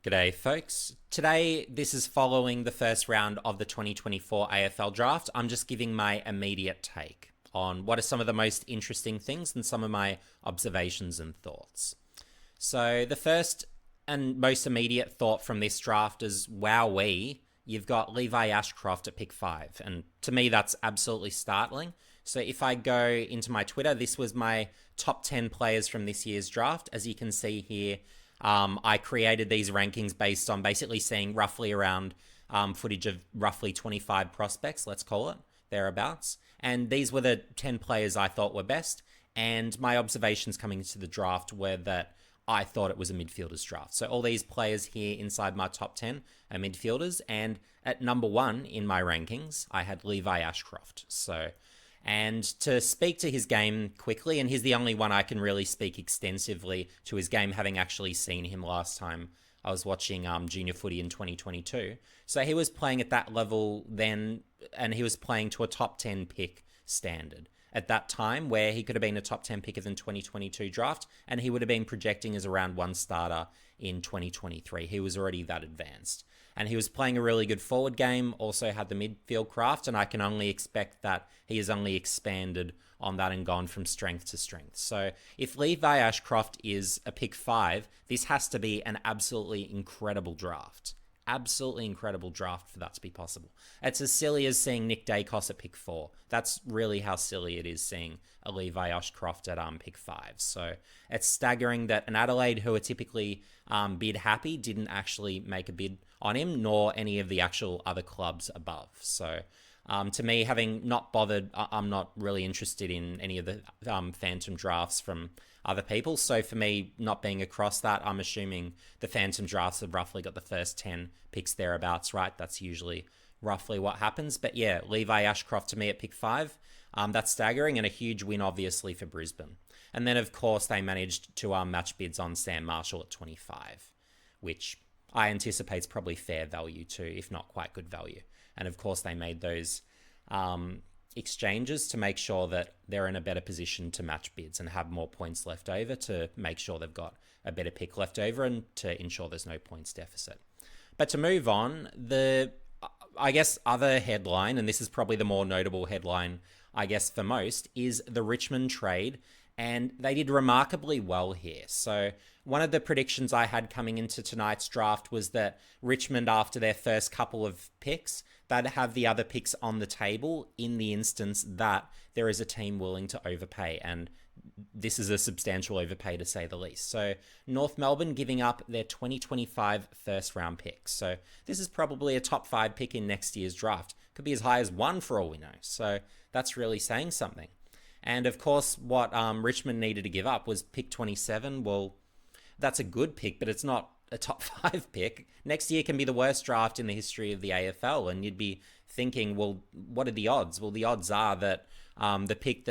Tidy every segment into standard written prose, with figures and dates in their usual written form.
G'day, folks. Today, this is following the first round of the 2024 AFL Draft. I'm just giving my immediate take on what are some of the most interesting things and some of my observations and thoughts. So, the first and most immediate thought from this draft is wowee, you've got Levi Ashcroft at pick 5. And to me, that's absolutely startling. So, if I go into my Twitter, this was my top 10 players from this year's draft. As you can see here, I created these rankings based on basically seeing roughly around footage of roughly 25 prospects, let's call it, thereabouts. And these were the 10 players I thought were best. And my observations coming into the draft were that I thought it was a midfielders draft. So all these players here inside my top 10 are midfielders. And at number 1 in my rankings, I had Levi Ashcroft. And to speak to his game quickly, and he's the only one I can really speak extensively to his game, having actually seen him last time I was watching junior footy in 2022. So he was playing at that level then, and he was playing to a top 10 pick standard at that time, where he could have been a top 10 pick of the 2022 draft, and he would have been projecting as a round 1 starter in 2023. He was already that advanced. And he was playing a really good forward game, also had the midfield craft, and I can only expect that he has only expanded on that and gone from strength to strength. So if Levi Ashcroft is a pick 5, this has to be an absolutely incredible draft. Absolutely incredible draft for that to be possible. It's as silly as seeing Nick Dacos at pick 4. That's really how silly it is seeing a Levi Ashcroft at pick 5. So it's staggering that an Adelaide, who are typically bid happy, didn't actually make a bid on him, nor any of the actual other clubs above. So to me, having not bothered, I'm not really interested in any of the phantom drafts from other people. So for me, not being across that, I'm assuming the phantom drafts have roughly got the first 10 picks thereabouts, right? That's usually roughly what happens. But yeah, Levi Ashcroft to me at pick 5. That's staggering, and a huge win, obviously, for Brisbane. And then, of course, they managed to match bids on Sam Marshall at 25, which I anticipate is probably fair value too, if not quite good value. And of course, they made those exchanges to make sure that they're in a better position to match bids and have more points left over, to make sure they've got a better pick left over and to ensure there's no points deficit. But to move on, I guess other headline, and this is probably the more notable headline, I guess, for most, is the Richmond trade. And they did remarkably well here. So one of the predictions I had coming into tonight's draft was that Richmond, after their first couple of picks, they'd have the other picks on the table in the instance that there is a team willing to overpay. And this is a substantial overpay, to say the least. So North Melbourne giving up their 2025 first round pick. So this is probably a top 5 pick in next year's draft. Could be as high as 1 for all we know. So that's really saying something. And of course, what Richmond needed to give up was pick 27. Well, that's a good pick, but it's not a top 5 pick. Next year can be the worst draft in the history of the AFL, and you'd be thinking, well, what are the odds? Well, the odds are that the pick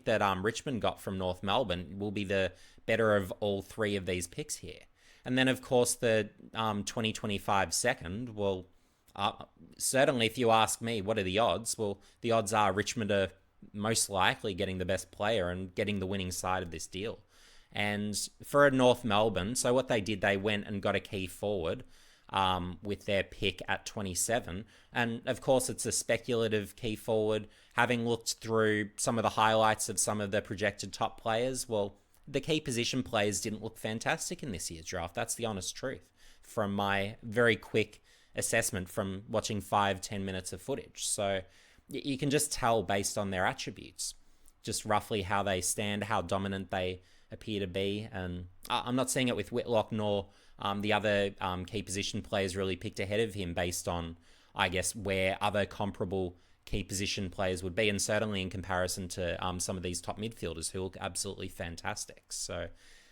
that Richmond got from North Melbourne will be the better of all 3 of these picks here. And then, of course, the 2025 second. Well, certainly, if you ask me, what are the odds? Well, the odds are Richmond are most likely getting the best player and getting the winning side of this deal. And for North Melbourne, so what they did, they went and got a key forward with their pick at 27. And of course, it's a speculative key forward. Having looked through some of the highlights of some of the projected top players, well, the key position players didn't look fantastic in this year's draft. That's the honest truth from my very quick assessment from watching 5-10 minutes of footage. So you can just tell based on their attributes, just roughly how they stand, how dominant they appear to be. And I'm not seeing it with Whitlock, nor the other key position players really picked ahead of him based on, I guess, where other comparable key position players would be, and certainly in comparison to some of these top midfielders who look absolutely fantastic. So,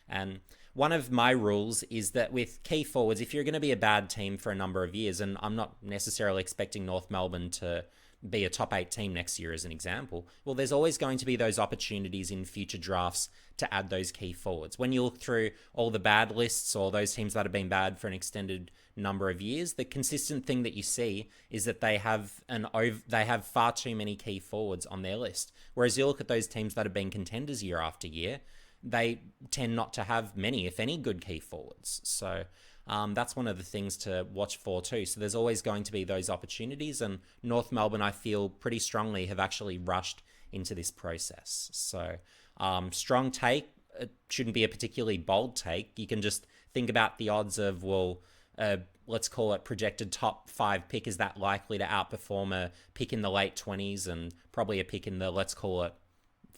and one of my rules is that with key forwards, if you're going to be a bad team for a number of years, and I'm not necessarily expecting North Melbourne to be a top 8 team next year as an example, well, there's always going to be those opportunities in future drafts to add those key forwards. When you look through all the bad lists or those teams that have been bad for an extended number of years, the consistent thing that you see is that they have far too many key forwards on their list. Whereas you look at those teams that have been contenders year after year, they tend not to have many, if any, good key forwards. So that's one of the things to watch for too. So there's always going to be those opportunities, and North Melbourne, I feel pretty strongly, have actually rushed into this process. So strong take. It shouldn't be a particularly bold take. You can just think about the odds of, well, let's call it projected top 5 pick. Is that likely to outperform a pick in the late 20s and probably a pick in the, let's call it,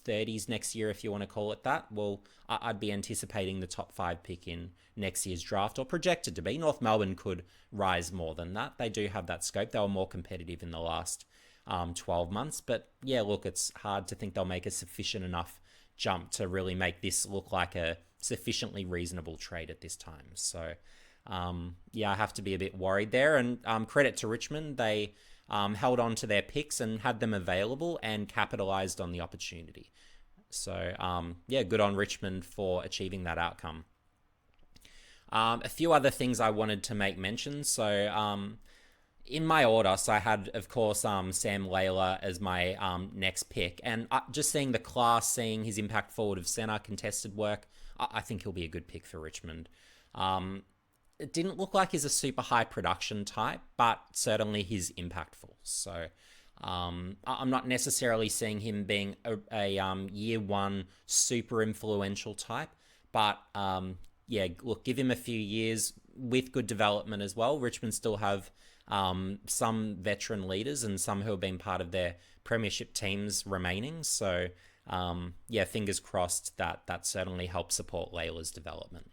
30s next year, if you want to call it that? Well, I'd be anticipating the top 5 pick in next year's draft, or projected to be. North Melbourne could rise more than that. They do have that scope. They were more competitive in the last 12 months. But yeah, look, it's hard to think they'll make a sufficient enough jump to really make this look like a sufficiently reasonable trade at this time. So yeah, I have to be a bit worried there. And credit to Richmond, they held on to their picks and had them available and capitalized on the opportunity. So yeah, good on Richmond for achieving that outcome. A few other things I wanted to make mention. So in my order, so I had, of course, Sam Layla as my next pick. And just seeing the class, seeing his impact forward of centre, contested work, I think he'll be a good pick for Richmond. It didn't look like he's a super high production type, but certainly he's impactful. So I'm not necessarily seeing him being a year one super influential type, but yeah, look, give him a few years with good development as well. Richmond still have some veteran leaders and some who have been part of their premiership teams remaining. So yeah, fingers crossed that certainly helps support Layla's development.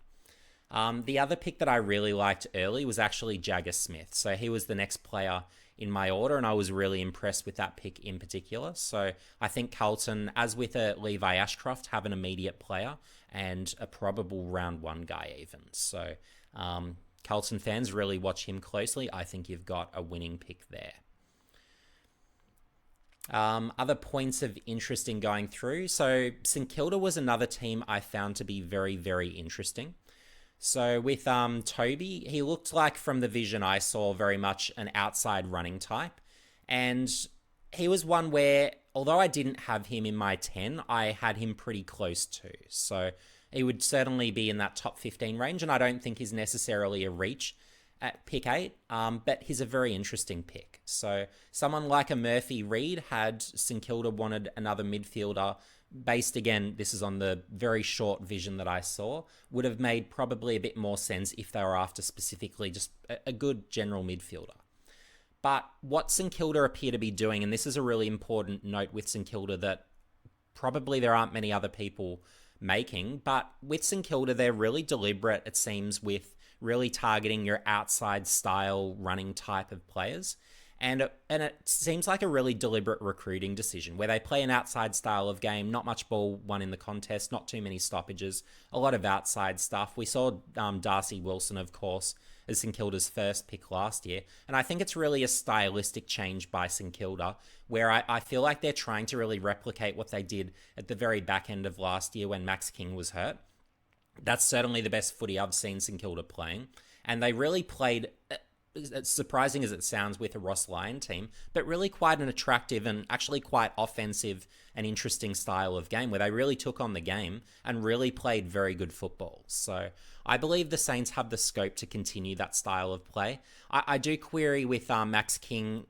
The other pick that I really liked early was actually Jagger Smith. So he was the next player in my order, and I was really impressed with that pick in particular. So I think Carlton, as with a Levi Ashcroft, have an immediate player and a probable round 1 guy even. So Carlton fans, really watch him closely. I think you've got a winning pick there. Other points of interest in going through. So St Kilda was another team I found to be very, very interesting. So with Toby, he looked like, from the vision I saw, very much an outside running type. And he was one where, although I didn't have him in my 10, I had him pretty close to. So he would certainly be in that top 15 range, and I don't think he's necessarily a reach at pick 8, but he's a very interesting pick. So someone like a Murphy Reid, had St Kilda wanted another midfielder, based, again, this is on the very short vision that I saw, would have made probably a bit more sense if they were after specifically just a good general midfielder. But what St Kilda appear to be doing, and this is a really important note with St Kilda that probably there aren't many other people making, but with St Kilda, they're really deliberate, it seems, with really targeting your outside style running type of players. And it seems like a really deliberate recruiting decision where they play an outside style of game, not much ball won in the contest, not too many stoppages, a lot of outside stuff. We saw Darcy Wilson, of course, as St Kilda's first pick last year. And I think it's really a stylistic change by St Kilda, where I feel like they're trying to really replicate what they did at the very back end of last year when Max King was hurt. That's certainly the best footy I've seen St Kilda playing. And they really played, as surprising as it sounds, with a Ross Lyon team, but really quite an attractive and actually quite offensive and interesting style of game where they really took on the game and really played very good football. So I believe the Saints have the scope to continue that style of play. I do query with Max King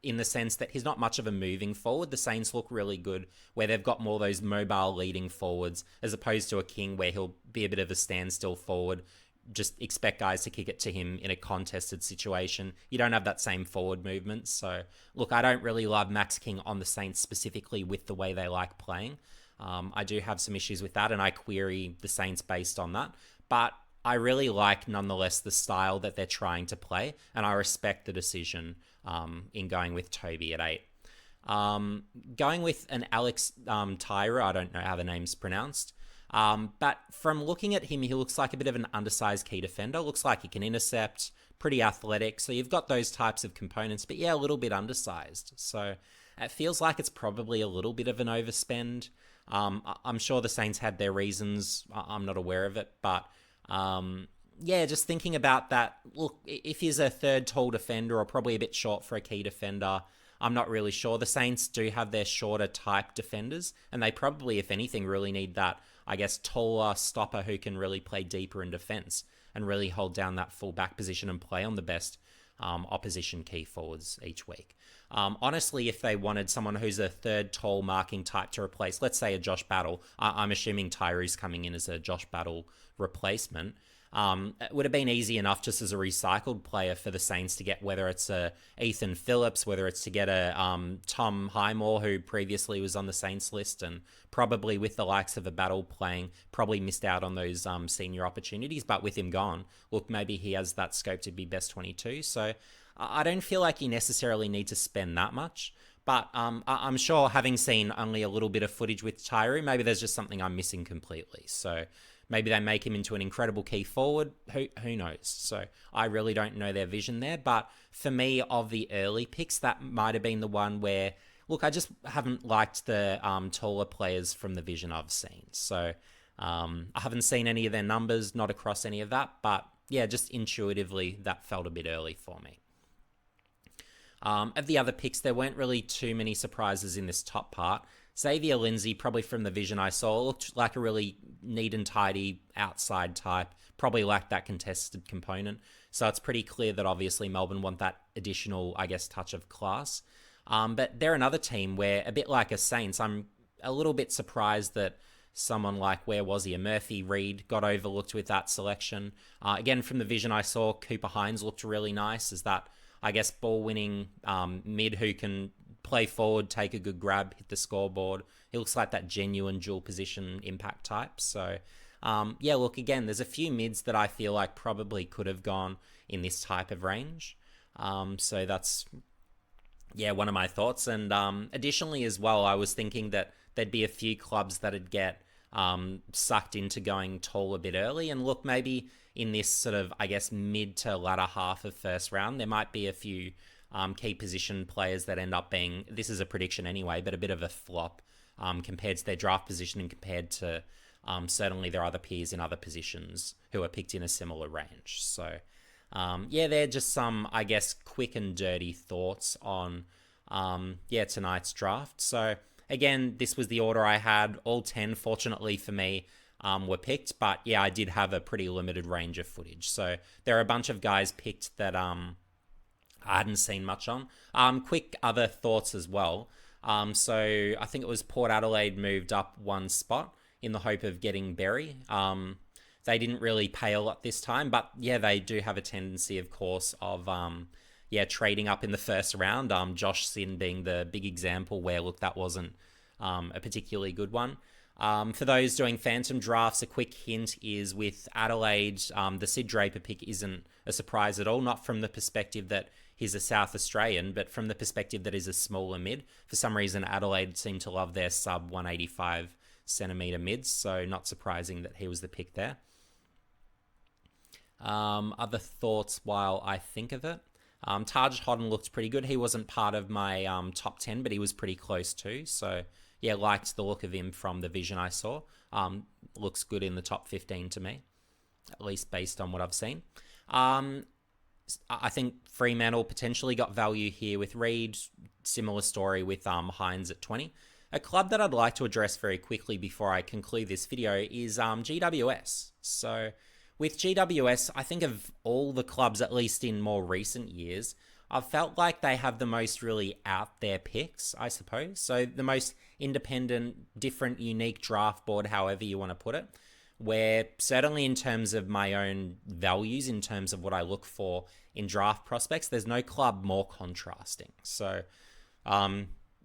in the sense that he's not much of a moving forward. The Saints look really good where they've got more of those mobile leading forwards as opposed to a King where he'll be a bit of a standstill forward. Just expect guys to kick it to him in a contested situation. You don't have that same forward movement. So, look, I don't really love Max King on the Saints specifically with the way they like playing. I do have some issues with that, and I query the Saints based on that. But I really like, nonetheless, the style that they're trying to play, and I respect the decision in going with Toby at 8. Going with an Alex Tyra, I don't know how the name's pronounced. But from looking at him, he looks like a bit of an undersized key defender. Looks like he can intercept, pretty athletic. So you've got those types of components, but yeah, a little bit undersized. So it feels like it's probably a little bit of an overspend. I'm sure the Saints had their reasons. I'm not aware of it, but yeah, just thinking about that. Look, if he's a third tall defender or probably a bit short for a key defender, I'm not really sure. The Saints do have their shorter type defenders, and they probably, if anything, really need that, I guess, taller stopper who can really play deeper in defense. and really hold down that full back position and play on the best opposition key forwards each week. Honestly, if they wanted someone who's a third tall marking type to replace, let's say a Josh Battle, I'm assuming Tyree's coming in as a Josh Battle replacement. It would have been easy enough just as a recycled player for the Saints to get, whether it's a Ethan Phillips, whether it's to get a Tom Highmore, who previously was on the Saints list and probably with the likes of a Battle playing, probably missed out on those senior opportunities. But with him gone, look, maybe he has that scope to be best 22. So I don't feel like you necessarily need to spend that much. But I'm sure, having seen only a little bit of footage with Tyree, maybe there's just something I'm missing completely. So maybe they make him into an incredible key forward. Who knows? So I really don't know their vision there. But for me, of the early picks, that might have been the one where, look, I just haven't liked the taller players from the vision I've seen. So I haven't seen any of their numbers, not across any of that. But yeah, just intuitively, that felt a bit early for me. Of the other picks, there weren't really too many surprises in this top part. Xavier Lindsay, probably from the vision I saw, looked like a really neat and tidy outside type, probably lacked that contested component. So it's pretty clear that obviously Melbourne want that additional, I guess, touch of class. But they're another team where, a bit like a Saints, I'm a little bit surprised that someone like, where was he, a Murphy Reed got overlooked with that selection. Again, from the vision I saw, Cooper Hines looked really nice as that, I guess, ball-winning mid who can play forward, take a good grab, hit the scoreboard. He looks like that genuine dual position impact type. So, yeah, look, again, there's a few mids that I feel like probably could have gone in this type of range. So that's, yeah, one of my thoughts. And additionally as well, I was thinking that there'd be a few clubs that'd get sucked into going tall a bit early. And look, maybe in this sort of, I guess, mid to latter half of first round, there might be a few key position players that end up being, this is a prediction anyway, but a bit of a flop compared to their draft position and compared to certainly their other peers in other positions who are picked in a similar range. So, yeah, they're just some, I guess, quick and dirty thoughts on, tonight's draft. So, again, this was the order I had. All 10, fortunately for me, were picked. But, yeah, I did have a pretty limited range of footage. So, there are a bunch of guys picked that I hadn't seen much on. Quick other thoughts as well. So, I think it was Port Adelaide moved up one spot in the hope of getting Berry. They didn't really pay a lot this time. But, yeah, they do have a tendency, of course, of trading up in the first round. Josh Sin being the big example where, look, that wasn't a particularly good one. For those doing phantom drafts, a quick hint is with Adelaide, the Sid Draper pick isn't a surprise at all, not from the perspective that he's a South Australian, but from the perspective that he's a smaller mid. For some reason, Adelaide seem to love their sub 185 centimetre mids, so not surprising that he was the pick there. Other thoughts while I think of it. Taj Hodden looked pretty good. He wasn't part of my top 10, but he was pretty close too. So, yeah, liked the look of him from the vision I saw. Looks good in the top 15 to me, at least based on what I've seen. I think Fremantle potentially got value here with Reed. Similar story with Hines at 20. A club that I'd like to address very quickly before I conclude this video is GWS. So, with GWS, I think of all the clubs, at least in more recent years, I've felt like they have the most really out there picks, I suppose. So the most independent, different, unique draft board, however you want to put it, where certainly in terms of my own values, in terms of what I look for in draft prospects, there's no club more contrasting. So,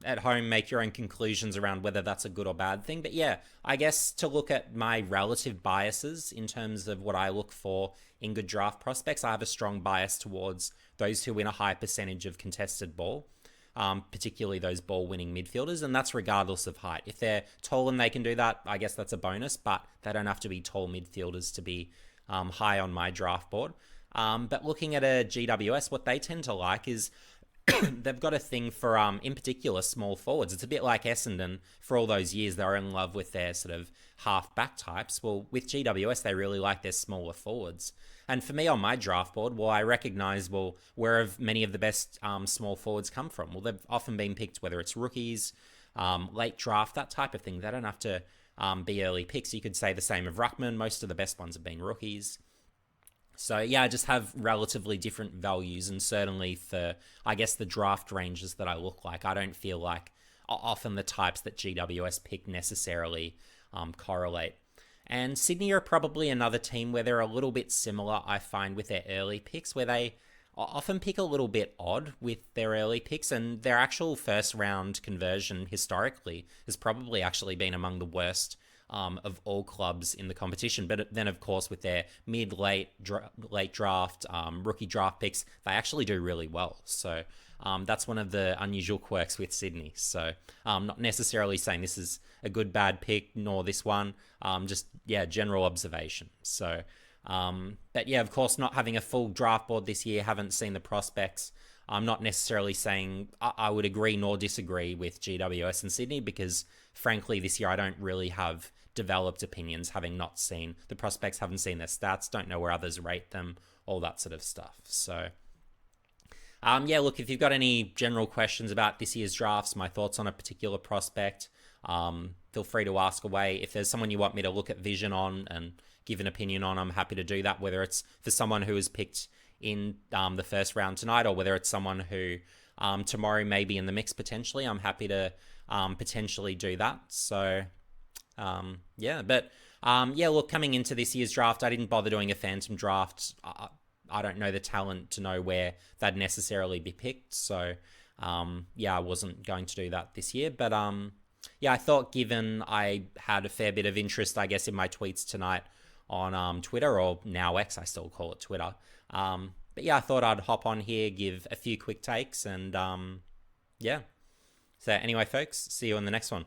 at home, make your own conclusions around whether that's a good or bad thing. But yeah, I guess to look at my relative biases in terms of what I look for in good draft prospects, I have a strong bias towards those who win a high percentage of contested ball, particularly those ball-winning midfielders, and that's regardless of height. If they're tall and they can do that, I guess that's a bonus, but they don't have to be tall midfielders to be high on my draft board. But looking at a GWS, what they tend to like is they've got a thing for, in particular, small forwards. It's a bit like Essendon. For all those years, they were in love with their sort of half-back types. Well, with GWS, they really like their smaller forwards. And for me on my draft board, well, I recognise, well, where have many of the best small forwards come from? Well, they've often been picked, whether it's rookies, late draft, that type of thing. They don't have to be early picks. You could say the same of Ruckman. Most of the best ones have been rookies. So yeah, I just have relatively different values, and certainly for, I guess, the draft ranges that I look like, I don't feel like often the types that GWS pick necessarily correlate. And Sydney are probably another team where they're a little bit similar, I find, with their early picks, where they often pick a little bit odd with their early picks, and their actual first round conversion historically has probably actually been among the worst of all clubs in the competition. But then, of course, with their late draft, rookie draft picks, they actually do really well. So that's one of the unusual quirks with Sydney. So not necessarily saying this is a good, bad pick, nor this one. Just, yeah, general observation. So, but yeah, of course, not having a full draft board this year, haven't seen the prospects. I'm not necessarily saying I would agree nor disagree with GWS and Sydney, because frankly, this year I don't really have developed opinions, having not seen the prospects, haven't seen their stats, don't know where others rate them, all that sort of stuff. So, yeah, look, if you've got any general questions about this year's drafts, my thoughts on a particular prospect, feel free to ask away. If there's someone you want me to look at vision on and give an opinion on, I'm happy to do that, whether it's for someone who was picked in the first round tonight, or whether it's someone who tomorrow may be in the mix potentially. I'm happy to potentially do that. So, yeah, but yeah, look, coming into this year's draft, I didn't bother doing a phantom draft. I don't know the talent to know where they'd necessarily be picked. So, yeah, I wasn't going to do that this year. But yeah, I thought, given I had a fair bit of interest, I guess, in my tweets tonight on Twitter, or now X, I still call it Twitter. But yeah, I thought I'd hop on here, give a few quick takes, and yeah. So anyway, folks, see you in the next one.